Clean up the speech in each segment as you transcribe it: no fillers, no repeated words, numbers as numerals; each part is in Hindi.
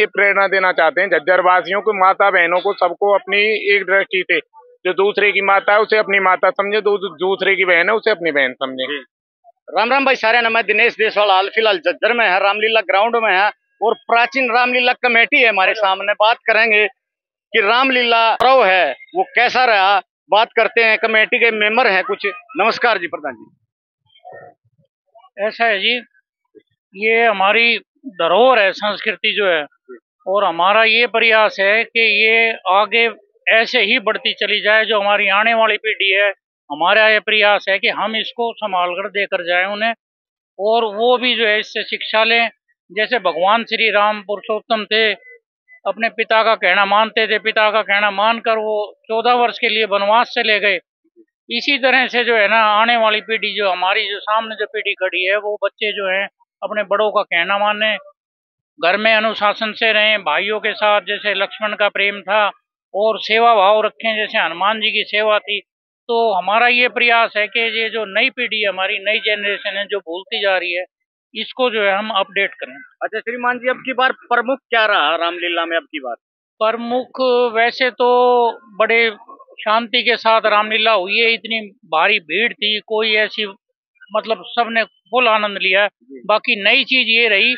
प्रेरणा देना चाहते हैं झज्जर वासियों को, माता बहनों को, सबको अपनी एक दृष्टि से जो दूसरे की माता है उसे अपनी माता समझे, दूसरे की बहन है उसे अपनी बहन समझे। राम राम भाई सारे ना, मैं दिनेश देसवाल हाल फिलहाल झज्जर में है, रामलीला ग्राउंड में है और प्राचीन रामलीला कमेटी है हमारे सामने। बात करेंगे कि रामलीला पर्व है वो कैसा रहा, बात करते हैं। कमेटी के मेंबर हैं कुछ। नमस्कार जी प्रधान जी। ऐसा है जी, ये हमारी धरोहर है, संस्कृति जो है, और हमारा ये प्रयास है कि ये आगे ऐसे ही बढ़ती चली जाए। जो हमारी आने वाली पीढ़ी है, हमारा ये प्रयास है कि हम इसको संभाल कर देकर जाए उन्हें, और वो भी जो है इससे शिक्षा लें। जैसे भगवान श्री राम पुरुषोत्तम थे, अपने पिता का कहना मानते थे, पिता का कहना मानकर वो 14 वर्ष के लिए वनवास से ले गए। इसी तरह से जो है ना, आने वाली पीढ़ी जो हमारी जो सामने जो पीढ़ी खड़ी है, वो बच्चे जो हैं अपने बड़ों का कहना माने, घर में अनुशासन से रहें, भाइयों के साथ जैसे लक्ष्मण का प्रेम था, और सेवा भाव रखें जैसे हनुमान जी की सेवा थी। तो हमारा ये प्रयास है कि ये जो नई पीढ़ी है, हमारी नई जनरेशन है जो भूलती जा रही है, इसको जो है हम अपडेट करें। अच्छा श्रीमान जी, अब की बार प्रमुख क्या रहा रामलीला में? अब की बार प्रमुख वैसे तो बड़े शांति के साथ रामलीला हुई है, इतनी भारी भीड़ थी, कोई ऐसी मतलब सबने फुल आनंद लिया। बाकी नई चीज ये रही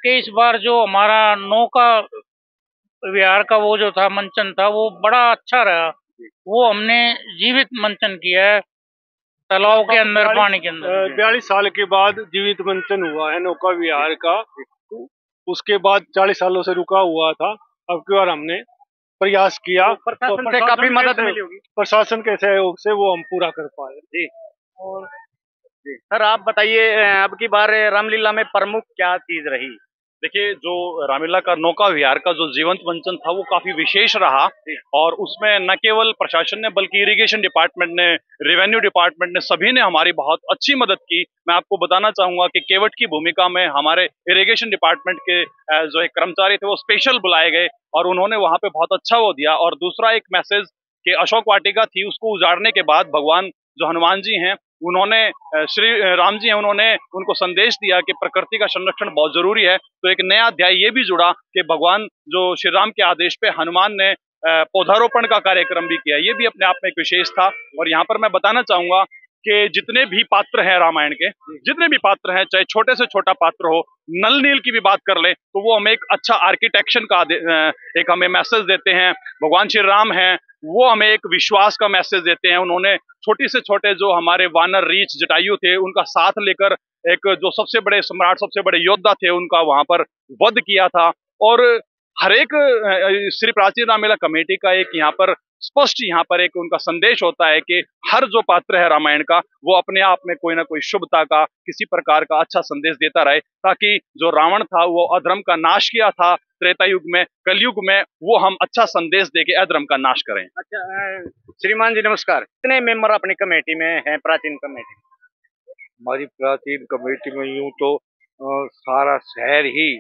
कि इस बार जो हमारा नौका विहार का वो जो था मंचन था, वो बड़ा अच्छा रहा। वो हमने जीवित मंचन किया है, तालाब के अंदर, पानी के अंदर। 42 साल के बाद जीवित मंचन हुआ है नौका विहार का। उसके बाद 40 सालों से रुका हुआ था। अब की बार हमने प्रयास किया, तो प्रशासन से काफी मदद मिली होगी। प्रशासन के सहयोग से वो हम पूरा कर पाए जी। और जी सर आप बताइए, अब की बार रामलीला में प्रमुख क्या चीज रही? देखिए, जो रामलीला का नौका विहार का जो जीवंत मंचन था वो काफी विशेष रहा, और उसमें न केवल प्रशासन ने बल्कि इरिगेशन डिपार्टमेंट ने, रेवेन्यू डिपार्टमेंट ने, सभी ने हमारी बहुत अच्छी मदद की। मैं आपको बताना चाहूंगा कि केवट की भूमिका में हमारे इरिगेशन डिपार्टमेंट के जो एक कर्मचारी थे वो स्पेशल बुलाए गए, और उन्होंने वहां पे बहुत अच्छा वो दिया। और दूसरा एक मैसेज कि अशोक वाटिका थी, उसको उजाड़ने के बाद भगवान जो हनुमान जी हैं, उन्होंने श्री राम जी हैं, उन्होंने उनको संदेश दिया कि प्रकृति का संरक्षण बहुत जरूरी है। तो एक नया अध्याय ये भी जुड़ा कि भगवान जो श्री राम के आदेश पे हनुमान ने पौधारोपण का कार्यक्रम भी किया। ये भी अपने आप में एक विशेष था। और यहाँ पर मैं बताना चाहूंगा कि जितने भी पात्र हैं रामायण के, जितने भी पात्र हैं, चाहे छोटे से छोटा पात्र हो, नल नील की भी बात कर ले तो वो हमें एक अच्छा आर्किटेक्चर का एक हमें मैसेज देते हैं। भगवान श्री राम हैं, वो हमें एक विश्वास का मैसेज देते हैं। उन्होंने छोटे से छोटे जो हमारे वानर रीछ जटायु थे, उनका साथ लेकर एक जो सबसे बड़े सम्राट, सबसे बड़े योद्धा थे, उनका वहां पर वध किया था। और हर एक श्री प्राचीन रामलीला कमेटी का एक यहाँ पर स्पष्ट यहाँ पर एक उनका संदेश होता है कि हर जो पात्र है रामायण का, वो अपने आप में कोई ना कोई शुभता का, किसी प्रकार का अच्छा संदेश देता रहे, ताकि जो रावण था वो अधर्म का नाश किया था त्रेता युग में, कलयुग में वो हम अच्छा संदेश देके अधर्म का नाश करें। अच्छा श्रीमान जी नमस्कार, कितने मेंबर अपनी कमेटी में हैं, प्राचीन कमेटी? हमारी प्राचीन कमेटी में यूं तो सारा शहर ही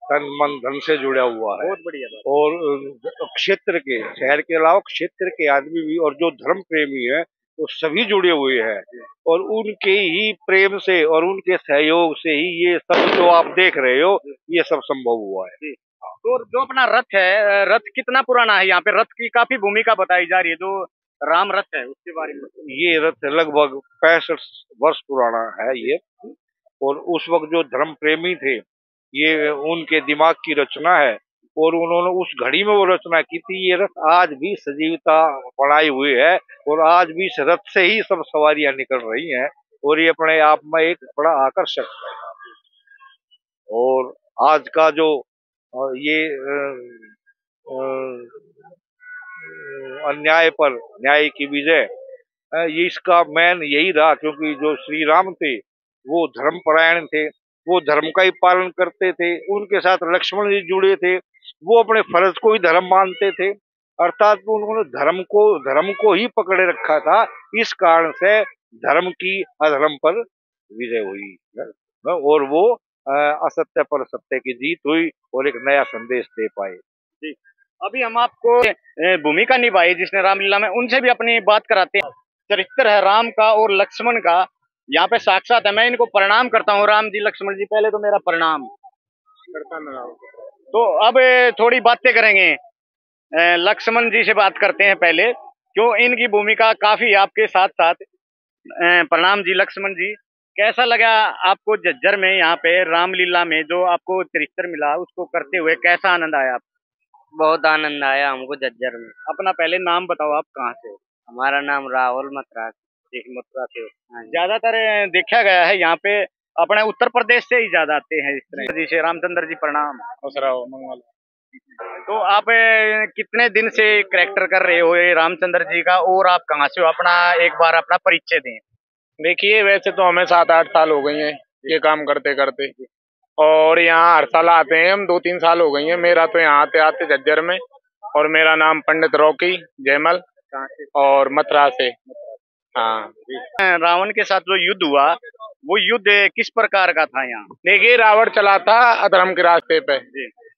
तन मन धन से जुड़ा हुआ है। बहुत बढ़िया बात। और क्षेत्र के, शहर के अलावा क्षेत्र के आदमी भी और जो धर्म प्रेमी है वो सभी जुड़े हुए हैं, और उनके ही प्रेम से और उनके सहयोग से ही ये सब जो आप देख रहे हो ये सब संभव हुआ है। तो जो अपना रथ है, रथ कितना पुराना है? यहाँ पे रथ की काफी भूमिका बताई जा रही है, जो राम रथ है उसके बारे में। ये रथ लगभग 65 वर्ष पुराना है ये, और उस वक्त जो धर्म प्रेमी थे ये उनके दिमाग की रचना है, और उन्होंने उस घड़ी में वो रचना की थी। ये रथ आज भी सजीवता बनाई हुई है, और आज भी इस रथ से ही सब सवारियां निकल रही हैं, और ये अपने आप में एक बड़ा आकर्षक है। और आज का जो ये अन्याय पर न्याय की विजय, ये इसका मेन यही रहा, क्योंकि जो श्री राम थे वो धर्मपरायण थे, वो धर्म का ही पालन करते थे। उनके साथ लक्ष्मण जी जुड़े थे, वो अपने फर्ज को ही धर्म मानते थे, अर्थात उन्होंने धर्म को ही पकड़े रखा था। इस कारण से धर्म की अधर्म पर विजय हुई, और वो असत्य पर सत्य की जीत हुई, और एक नया संदेश दे पाए। जी, अभी हम आपको भूमिका निभाई जिसने रामलीला में, उनसे भी अपनी बात कराते हैं। चरित्र है राम का और लक्ष्मण का, यहाँ पे साक्षात है। मैं इनको प्रणाम करता हूँ। राम जी, लक्ष्मण जी, पहले तो मेरा प्रणाम करता हूँ। तो अब थोड़ी बातें करेंगे, लक्ष्मण जी से बात करते हैं पहले, क्यों इनकी भूमिका काफी आपके साथ साथ। प्रणाम जी लक्ष्मण जी, कैसा लगा आपको झज्जर में यहाँ पे रामलीला में जो आपको तिरस्तर मिला उसको करते हुए, कैसा आनंद आया आपको? बहुत आनंद आया हमको झज्जर में। अपना पहले नाम बताओ, आप कहाँ से? हमारा नाम राहुल मथुरा। मथुरा से। ज्यादातर देखा गया है यहाँ पे अपने उत्तर प्रदेश से ही ज्यादा आते हैं इस तरह जी से। रामचंद्र जी प्रणाम। मंगल। तो आप कितने दिन से कैरेक्टर कर रहे हो ये रामचंद्र जी का, और आप कहाँ से हो? अपना एक बार अपना परिचय दें। देखिए, वैसे तो हमें 7-8 साल हो गई हैं ये काम करते करते, और यहाँ हर साल आते हैं हम। 2-3 साल हो गई हैं मेरा तो यहाँ आते आते झज्जर में। और मेरा नाम पंडित रॉकी जयमल और मथुरा से। हाँ। रावण के साथ जो युद्ध हुआ वो युद्ध किस प्रकार का था यहाँ? देखिए, रावण चला था अधर्म के रास्ते पे,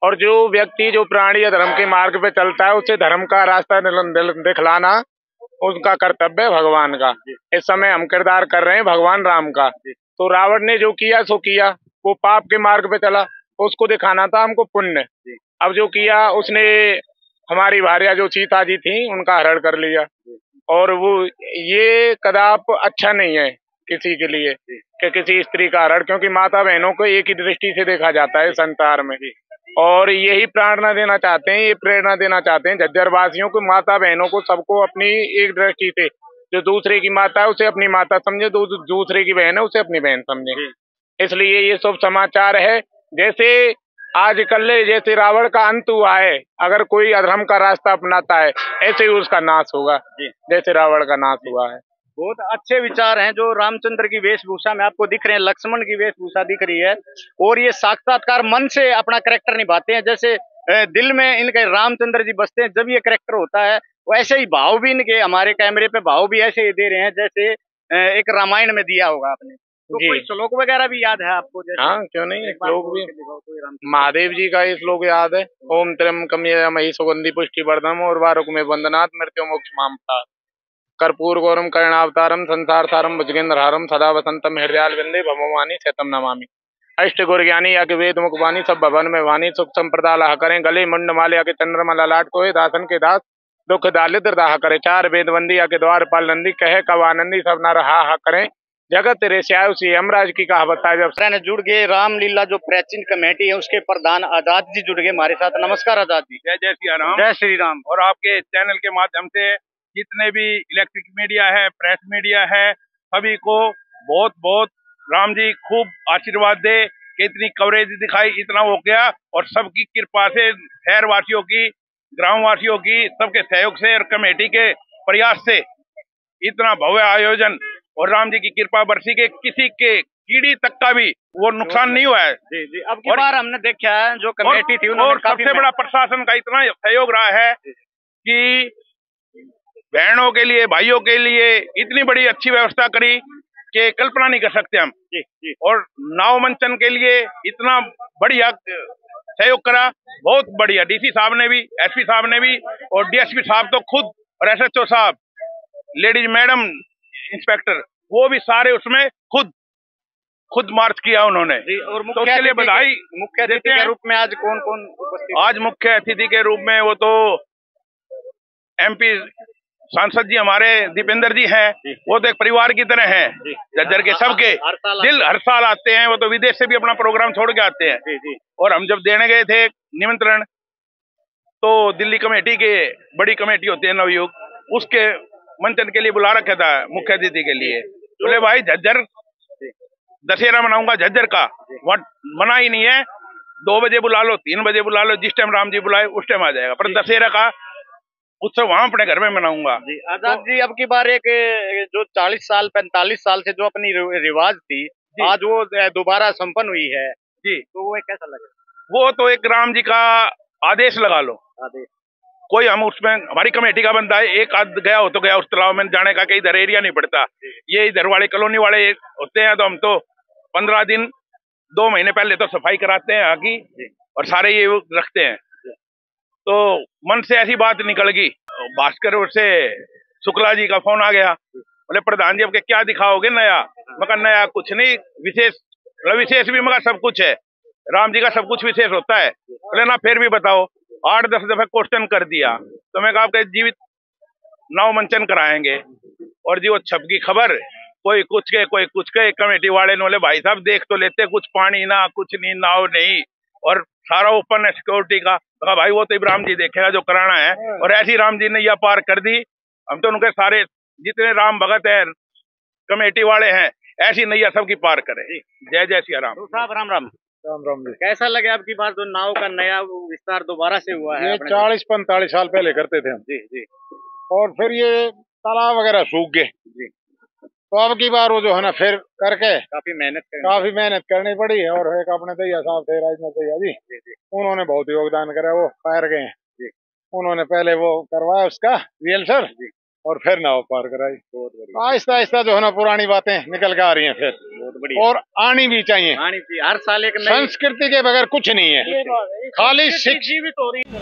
और जो व्यक्ति जो प्राणी अधर्म के मार्ग पे चलता है उसे धर्म का रास्ता दिखलाना उनका कर्तव्य है भगवान का। इस समय हम किरदार कर रहे हैं भगवान राम का। तो रावण ने जो किया सो किया, वो पाप के मार्ग पे चला, उसको दिखाना था हमको पुण्य। अब जो किया उसने हमारी भार्या जो सीता जी थी उनका हरण कर लिया, और वो ये कदाप अच्छा नहीं है किसी के लिए कि किसी स्त्री का हरण, क्योंकि माता बहनों को एक ही दृष्टि से देखा जाता है संसार में। और यही प्रेरणा देना चाहते हैं, ये प्रेरणा देना चाहते हैं झज्जर वासियों को, माता बहनों को, सबको अपनी एक दृष्टि से, जो दूसरे की माता है उसे अपनी माता समझे, दूसरे की बहन है उसे अपनी बहन समझे। इसलिए ये शुभ समाचार है। जैसे आजकल जैसे रावण का अंत हुआ है, अगर कोई अधर्म का रास्ता अपनाता है ऐसे ही उसका नाश होगा, जैसे रावण का नाश हुआ है। बहुत अच्छे विचार हैं जो रामचंद्र की वेशभूषा में आपको दिख रहे हैं, लक्ष्मण की वेशभूषा दिख रही है, और ये साक्षात्कार मन से अपना कैरेक्टर निभाते हैं। जैसे दिल में इनके रामचंद्र जी बसते हैं जब ये कैरेक्टर होता है, वैसे ही भाव भी इनके हमारे कैमरे पे भाव भी ऐसे ही दे रहे हैं जैसे एक रामायण में दिया होगा आपने। तो कोई श्लोक वगैरह भी याद है आपको? जैसे हाँ, क्यों नहीं, श्लोक भी महादेव जी का ये श्लोक याद है। ओम त्र्यंबकम यजामहे सुगंधि पुष्टि वर्धनम उर्वारुक में वंदनात् मृत्यु मोक्ष माम प्रदात्। कर्पूर गौरम कर्णावतारम संसार सारम भुजगेंद्रहारम सदा वसंतम हृदयाल विंदे भमवानी शतम नमामि। अष्ट गुर ज्ञानी या के वेद मुख वाणी सब भवन में वाणी सुख संप्रदा लाह करें। गले मुंड माले या के चंद्रमा ललाट को दासन के दास दुख दालिद्र दाह करे। चार वेद वंदी या के द्वार पाल नंदी कहे कव आनंदी सब न रहा करें। जगत रेश्याय उसी यमराज की कहावत है। जब ने जुड़ गए रामलीला जो प्राचीन कमेटी है उसके प्रधान आजाद जी जुड़ गए हमारे साथ। नमस्कार आजाद जी। जय श्री राम। जय श्री राम। और आपके चैनल के माध्यम से जितने भी इलेक्ट्रिक मीडिया है, प्रेस मीडिया है, सभी को बहुत बहुत राम जी खूब आशीर्वाद दे कि इतनी कवरेज दिखाई, इतना हो गया, और सबकी कृपा से, शहर वासियों की, ग्राम वासियों की, सबके सहयोग से और कमेटी के प्रयास से इतना भव्य आयोजन और राम जी की कृपा बरसी के किसी के कीड़ी तक का भी वो नुकसान नहीं हुआ है। जी जी। अब की बार हमने देखा है जो कमेटी थी और सबसे बड़ा प्रशासन का इतना सहयोग रहा है कि बहनों के लिए, भाइयों के लिए इतनी बड़ी अच्छी व्यवस्था करी कि कल्पना नहीं कर सकते हम। जी। और नाव मंचन के लिए इतना बढ़िया सहयोग करा, बहुत बढ़िया। डीसी साहब ने भी, एसपी साहब ने भी, और डीएसपी साहब तो खुद, और एसएचओ साहब, लेडीज मैडम इंस्पेक्टर, वो भी सारे उसमें खुद मार्च किया उन्होंने। और तो उसके लिए बधाई। मुख्य अतिथि के रूप में आज कौन कौन उपस्थित? आज मुख्य अतिथि के रूप में वो तो एमपी सांसद जी हमारे दीपेंद्र जी हैं, वो तो एक परिवार की तरह हैं झज्जर के सबके। दिल हर साल आते हैं, वो तो विदेश से भी अपना प्रोग्राम छोड़ के आते हैं। और हम जब देने गए थे निमंत्रण, तो दिल्ली कमेटी के, बड़ी कमेटी होती है नवयुग, उसके मंचन के लिए बुला रखा था मुख्य अतिथि के लिए। बोले भाई झज्जर दशहरा मनाऊंगा झज्जर का, वहाँ मना ही नहीं है, 2 बजे बुला लो, 3 बजे बुला लो, जिस टाइम राम जी बुलाए उस टाइम आ जाएगा, पर दशहरा का उत्सव वहाँ अपने घर में मनाऊंगा। आजाद जी, अब की बार एक जो 40 साल 45 साल से जो अपनी रिवाज थी, आज वो दोबारा संपन्न हुई है जी, तो वो कैसा लगे? वो तो एक राम जी का आदेश लगा लो। कोई हम उसमें, हमारी कमेटी का बंदा है, एक आध गया हो तो गया, उस तालाब में जाने का कहीं इधर एरिया नहीं पड़ता। ये इधर वाले कॉलोनी वाले होते हैं, तो हम तो 15 दिन 2 महीने पहले तो सफाई कराते हैं आगे, और सारे ये रखते हैं। तो मन से ऐसी बात निकल गई, भास्कर से शुक्ला जी का फोन आ गया, बोले प्रधान जी अब क्या दिखाओगे नया? मगर नया कुछ नहीं, विशेष भी मगर सब कुछ है। राम जी का सब कुछ विशेष होता है। बोले ना फिर भी बताओ, 8-10 दफे क्वेश्चन कर दिया तो मैं कहा आपके जीवित नव मंचन कराएंगे। और जी वो छप की खबर, कोई कुछ के कोई कुछ के। कमेटी वाले ने बोले भाई साहब देख तो लेते, कुछ पानी ना, कुछ नहीं, नाव नहीं, और सारा ओपन है सिक्योरिटी का। कहा भाई वो तो इब्राहिम जी देखेगा जो कराना है। और ऐसी राम जी ने यह पार कर दी। हम तो उनके सारे जितने राम भगत है, कमेटी वाले हैं, ऐसी नैया सबकी पार करे। जय जय सिया राम। साहब राम राम। राम राम जी। कैसा लगे आपकी बात, जो नाव का नया विस्तार दोबारा से हुआ है? ये 40-45 साल पहले करते थे हम जी जी। और फिर ये तालाब वगैरह सूख गए जी। तो अब की बार वो जो है ना फिर करके काफी मेहनत करनी पड़ी। और एक अपने दैया साहब थे, राजनाथ दैया जी, उन्होंने बहुत योगदान करा, वो पार गए हैं। उन्होंने पहले वो करवाया उसका रिहर्सल और फिर नाव पार कराई। आहिस्ता आहिस्ता जो है ना पुरानी बातें निकल के आ रही हैं फिर, और आनी भी चाहिए। हर साल एक संस्कृति के बगैर कुछ नहीं है, खाली जीवित हो रही है।